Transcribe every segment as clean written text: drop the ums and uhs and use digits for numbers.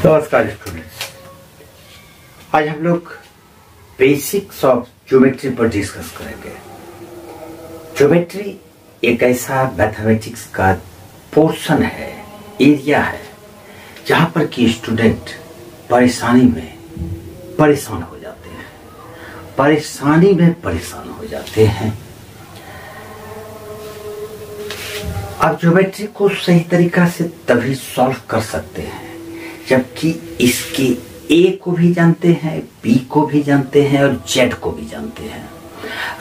नमस्कार स्टूडेंट्स, आज हम लोग बेसिक्स ऑफ ज्योमेट्री पर डिस्कस करेंगे। ज्योमेट्री एक ऐसा मैथमेटिक्स का पोर्शन है, एरिया है, जहां पर कि स्टूडेंट परेशानी में परेशान हो जाते हैं। आप ज्योमेट्री को सही तरीका से तभी सॉल्व कर सकते हैं जबकि इसके ए को भी जानते हैं, बी को भी जानते हैं और जेड को भी जानते हैं।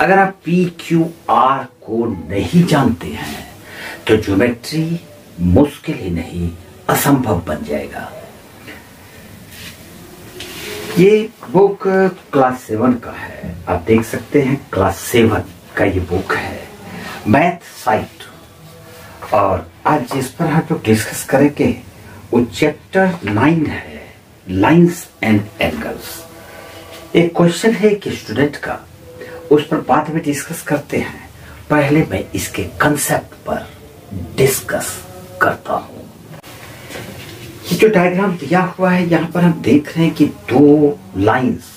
अगर आप पी क्यू आर को नहीं जानते हैं तो ज्योमेट्री मुश्किल ही नहीं असंभव बन जाएगा। ये बुक क्लास 7 का है, आप देख सकते हैं क्लास 7 का ये बुक है, मैथ साइट। और आज जिस पर हम लोग डिस्कस करेंगे वो चैप्टर 9 है, लाइंस एंड एंगल्स। एक क्वेश्चन है कि स्टूडेंट का, उस पर बाद में डिस्कस करते हैं। पहले मैं इसके कंसेप्ट पर डिस्कस करता हूं। ये जो डायग्राम दिया हुआ है, यहां पर हम देख रहे हैं कि दो लाइंस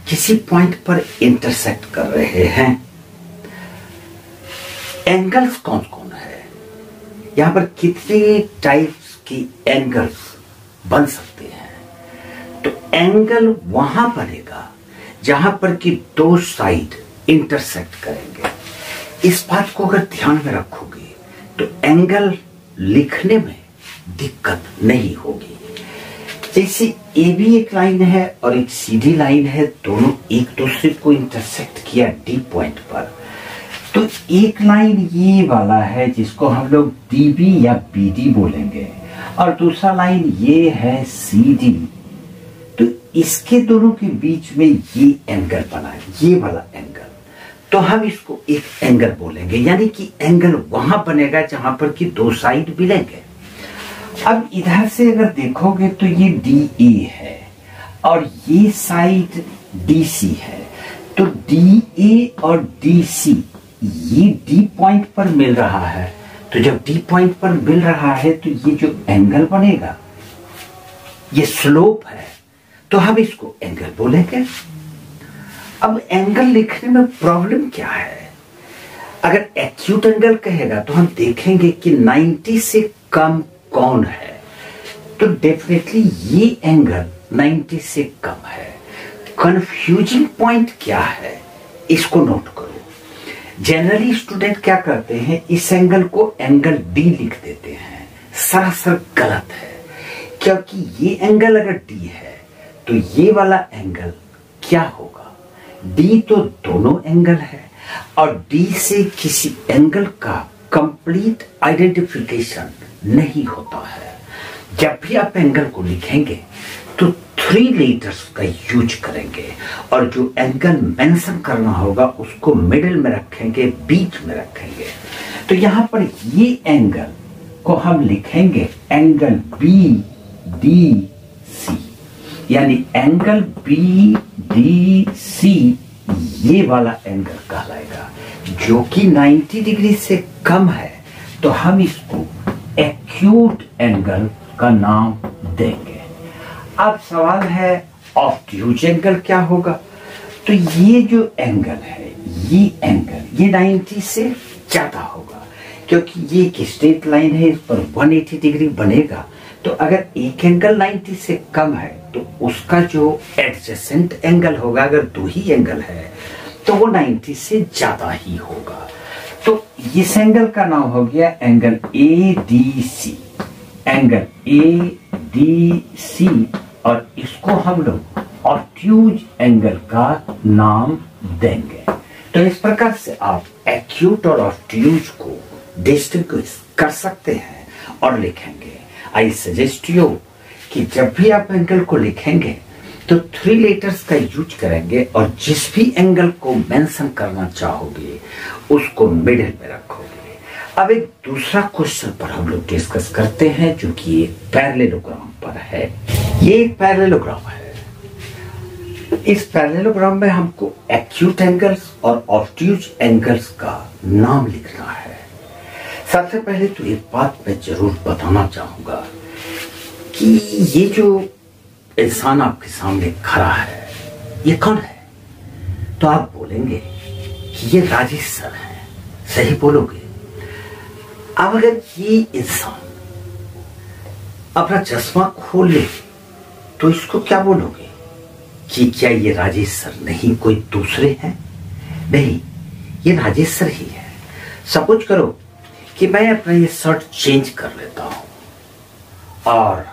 किसी पॉइंट पर इंटरसेक्ट कर रहे हैं। एंगल्स कौन कौन है, यहां पर कितने टाइप्स की एंगल्स बन सकते हैं। तो एंगल वहां बनेगा जहां पर कि दो साइड इंटरसेक्ट करेंगे। इस बात को अगर ध्यान में रखोगे तो एंगल लिखने में दिक्कत नहीं होगी। जैसे ए बी एक लाइन है और एक सीधी लाइन है, दोनों एक दूसरे को इंटरसेक्ट किया डी पॉइंट पर। तो एक लाइन ये वाला है जिसको हम लोग डी बी या बी डी बोलेंगे, और दूसरा लाइन ये है सी डी। तो इसके दोनों के बीच में ये एंगल बना है, ये वाला एंगल, तो हम इसको एक एंगल बोलेंगे। यानी कि एंगल वहां बनेगा जहां पर कि दो साइड मिलेंगे। अब इधर से अगर देखोगे तो ये डी ए है और ये साइड डी सी है। तो डी ए और डी सी ये डी पॉइंट पर मिल रहा है। तो जब डी पॉइंट पर मिल रहा है तो ये जो एंगल बनेगा ये स्लोप है, तो हम इसको एंगल बोलेंगे। अब एंगल लिखने में प्रॉब्लम क्या है? अगर एक्यूट एंगल कहेगा तो हम देखेंगे कि 90 से कम कौन है, तो डेफिनेटली ये एंगल 90 से कम है। कंफ्यूजिंग पॉइंट क्या है, इसको नोट करो। जनरली स्टूडेंट क्या करते हैं, इस एंगल को एंगल डी लिख देते हैं। सरासर गलत है, क्योंकि ये एंगल अगर डी है तो ये वाला एंगल क्या होगा? डी तो दोनों एंगल है और डी से किसी एंगल का कंप्लीट आइडेंटिफिकेशन नहीं होता है। जब भी आप एंगल को लिखेंगे तो 3 लेटर्स का यूज करेंगे और जो एंगल मेंशन करना होगा उसको मिडिल में रखेंगे, बीच में रखेंगे। तो यहां पर ये एंगल को हम लिखेंगे एंगल बी डी सी, यानी एंगल बी डी सी ये वाला एंगल कहलाएगा, जो कि 90 डिग्री से कम है। तो हम इसको एक्यूट एंगल का नाम देंगे। अब सवाल है ऑब्ट्यूज एंगल क्या होगा? तो ये जो एंगल है, ये एंगल ये 90 से ज्यादा होगा, क्योंकि ये एक स्ट्रेट लाइन है, इस पर 180 डिग्री बनेगा। तो अगर एक एंगल 90 से कम है तो उसका जो एडजेसेंट एंगल होगा, अगर दो ही एंगल है तो वो 90 से ज्यादा ही होगा। तो इस एंगल का नाम हो गया angle A D C, angle A D C, और इसको हम लोग ऑब्ट्यूज एंगल का नाम देंगे। तो इस प्रकार से आप एक्यूट और ऑब्ट्यूज को डिस्टिंग्विश कर सकते हैं और लिखेंगे। आई सजेस्ट यू कि जब भी आप एंगल को लिखेंगे तो 3 लेटर्स का यूज करेंगे और जिस भी एंगल को मेंशन करना चाहोगे उसको मिडिल में रखोगे। अब एक दूसरा क्वेश्चन पर हम लोग डिस्कस करते हैं, जो कि एक पैरेललोग्राम पर है। ये एक पैरेललोग्राम है। इस पैरेललोग्राम में हमको एक्यूट एंगल्स और ऑब्ट्यूज एंगल्स का नाम लिखना है। सबसे पहले तो एक बात मैं जरूर बताना चाहूंगा कि ये जो इंसान आपके सामने खड़ा है ये कौन है, तो आप बोलेंगे कि ये राजेश सर हैं, सही बोलोगे। अब अगर ये इंसान अपना चश्मा खोल ले तो इसको क्या बोलोगे कि क्या ये राजेश सर नहीं कोई दूसरे हैं? नहीं, ये राजेश सर ही है। सपोज करो कि मैं अपना ये शर्ट चेंज कर लेता हूं और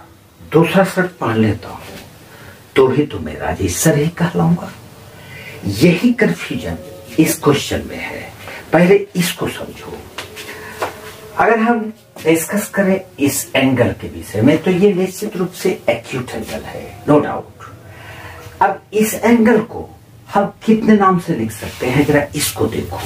दूसरा शर्ट पहन लेता हूं तो भी तो मैं राजेश सर ही कहलाऊंगा। यही कंफ्यूजन इस क्वेश्चन में है। पहले इसको समझो। अगर हम डिस्कस करें इस एंगल के विषय में तो ये निश्चित रूप से एक्यूट एंगल है, नो डाउट। अब इस एंगल को हम कितने नाम से लिख सकते हैं, जरा इसको देखो।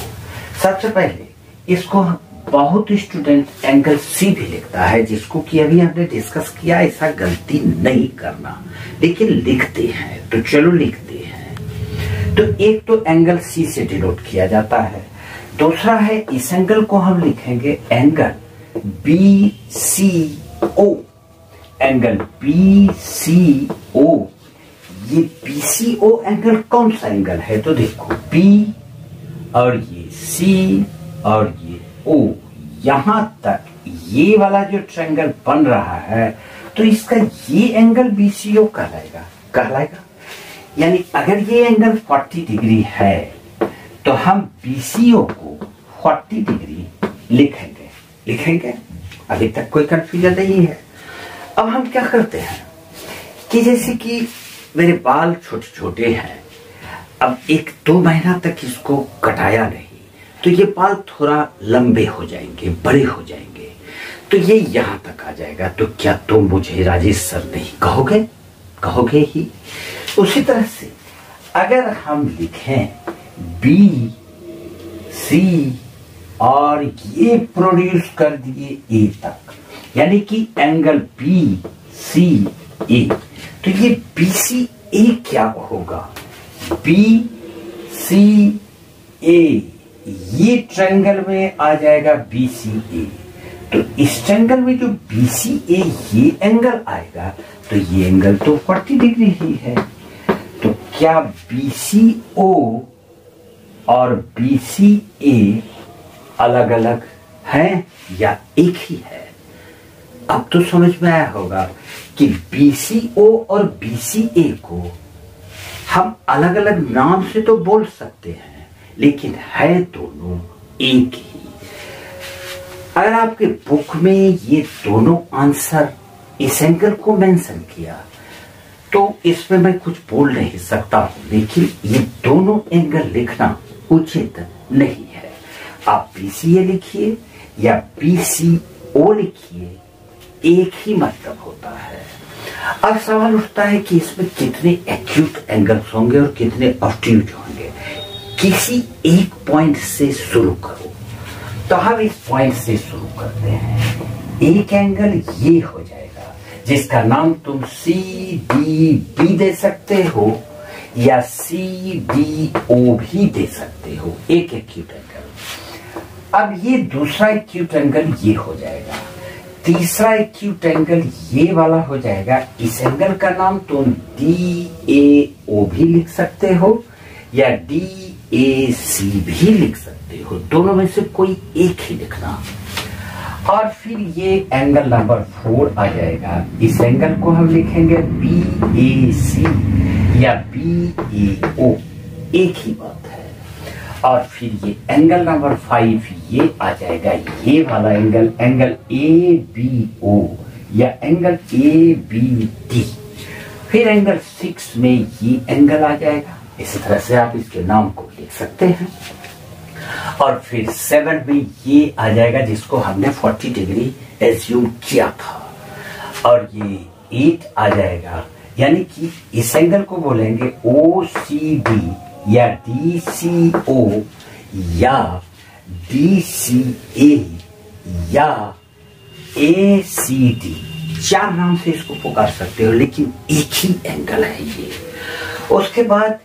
सबसे पहले इसको बहुत स्टूडेंट एंगल सी भी लिखता है, जिसको कि अभी हमने डिस्कस किया। ऐसा गलती नहीं करना, लेकिन लिखते हैं तो चलो लिखते हैं। तो एक तो एंगल सी से डिनोट किया जाता है, दूसरा है इस एंगल को हम लिखेंगे एंगल बी सी ओ। एंगल बी सी ओ, ये बी सी ओ एंगल कौन सा एंगल है, तो देखो बी और ये सी और ये ओ, यहां तक ये वाला जो ट्रायंगल बन रहा है तो इसका ये एंगल बीसीओ कहलाएगा। यानी अगर ये एंगल 40 डिग्री है तो हम बीसीओ को 40 डिग्री लिखेंगे। अभी तक कोई कंफ्यूजन नहीं है। अब हम क्या करते हैं कि जैसे कि मेरे बाल छोटे छोटे हैं, अब 1-2 महीना तक इसको कटाया नहीं तो ये बाल थोड़ा लंबे हो जाएंगे, बड़े हो जाएंगे, तो ये यहां तक आ जाएगा। तो क्या तुम मुझे राजेश सर नहीं कहोगे ही? उसी तरह से अगर हम लिखें बी सी और ये प्रोड्यूस कर दिए ए तक, यानी कि एंगल बी सी ए, तो ये बी सी ए क्या होगा? बी सी ए, ये ट्रायंगल में आ जाएगा बी सी ए। तो इस ट्रायंगल में जो बी सी ए ये एंगल आएगा तो ये एंगल तो 40 डिग्री ही है। तो क्या बी सी ओ और बी सी ए अलग अलग हैं या एक ही है? अब तो समझ में आया होगा कि बी सी ओ और बी सी ए को हम अलग अलग नाम से तो बोल सकते हैं, लेकिन है दोनों एक ही। अगर आपके बुक में ये दोनों आंसर इस एंगल को मेंशन किया तो इसमें मैं कुछ बोल नहीं सकता हूं, लेकिन ये दोनों एंगल लिखना उचित नहीं है। आप बीसीए लिखिए या बीसीओ लिखिए, एक ही मतलब होता है। अब सवाल उठता है कि इसमें कितने एक्यूट एंगल्स होंगे और कितने ऑब्ट्यूज होंगे। किसी एक पॉइंट से शुरू करो, तो हम इस पॉइंट से शुरू करते हैं। एक एंगल ये हो जाएगा जिसका नाम तुम सी डी बी दे सकते हो या सी डी ओ भी दे सकते हो, एक एक्यूट एंगल। अब ये दूसरा एक्यूट एंगल ये हो जाएगा, तीसरा एक्यूट एंगल ये वाला हो जाएगा। इस एंगल का नाम तुम डी ए ओ भी लिख सकते हो या डी ए सी भी लिख सकते हो, दोनों में से कोई एक ही लिखना। और फिर ये एंगल नंबर 4 आ जाएगा। इस एंगल को हम लिखेंगे बी ए सी या बी ए ओ, एक ही बात है। और फिर ये एंगल नंबर 5 ये आ जाएगा, ये वाला angle, angle A B O या एंगल ए बी डी। फिर एंगल 6 में ये एंगल आ जाएगा। इसी तरह से आप इसके नाम को लिख सकते हैं। और फिर 7 में ये आ जाएगा जिसको हमने 40 डिग्री एज्यूम किया था। और ये 8 आ जाएगा, यानी कि इस एंगल को बोलेंगे ओ सी डी या डी सी ओ या डी सी ए या ए सी डी। 4 नाम से इसको पुकार सकते हो, लेकिन एक ही एंगल है ये। उसके बाद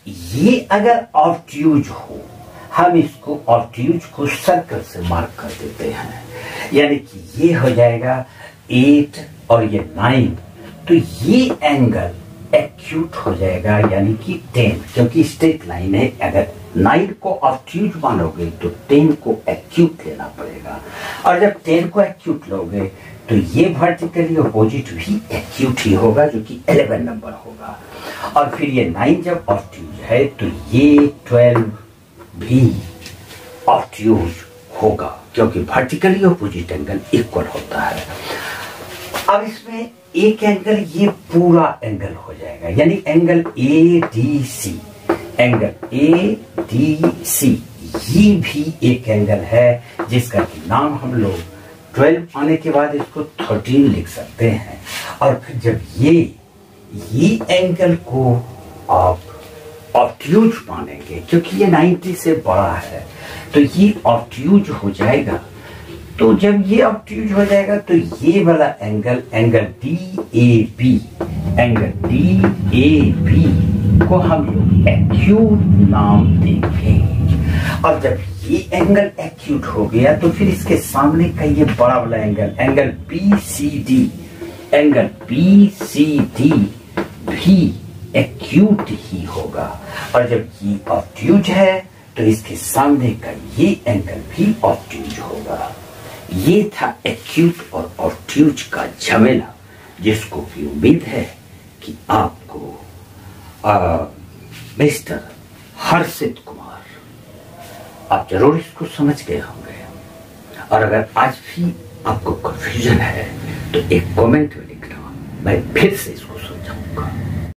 ये अगर ऑब्ट्यूज हो, हम इसको ऑब्ट्यूज को सर्कल से मार्क कर देते हैं, यानी कि ये हो जाएगा 8 और ये 9, तो ये एंगल एक्यूट हो जाएगा, यानी कि 10, क्योंकि स्ट्रेट लाइन है। अगर 9 को ऑब्ट्यूज मानोगे तो 10 को एक्यूट लेना पड़ेगा, और जब 10 को एक्यूट लोगे तो ये वर्टिकली अपोजिट भी एक्यूट ही होगा, जो कि 11 नंबर होगा। और फिर ये 9 जब ऑब्ट्यूज है तो ये 12 भी ऑब्ट्यूज होगा, क्योंकि वर्टिकली अपोजिट एंगल इक्वल होता है। अब इसमें एक एंगल ये पूरा एंगल हो जाएगा, यानी एंगल ADC, एंगल ADC ये भी एक एंगल है, जिसका कि नाम हम लोग 12 आने के बाद इसको 13 लिख सकते हैं। और फिर जब ये एंगल को आप ऑब्ट्यूज मानेंगे, क्योंकि ये 90 से बड़ा है, तो ये ऑब्ट्यूज हो जाएगा। तो जब ये ऑब्ट्यूज हो जाएगा तो ये वाला angle, angle DAB, angle DAB को हम लोग एक्यूट नाम देंगे। और जब ये एंगल एक्यूट हो गया तो फिर इसके सामने का ये बड़ा वाला angle, angle BCD, angle BCD भी एक्यूट ही होगा। और जब ये ऑब्ट्यूज है तो इसके सामने का ये एंगल भी ऑब्ट्यूज होगा। ये था एक्यूट और ऑब्ट्यूज का झमेला, जिसको की उम्मीद है कि आपको मिस्टर हर्षित कुमार, आप जरूर इसको समझ गए होंगे। और अगर आज भी आपको कंफ्यूजन है तो एक कमेंट में लिखना, मैं फिर से इसको समझाऊंगा।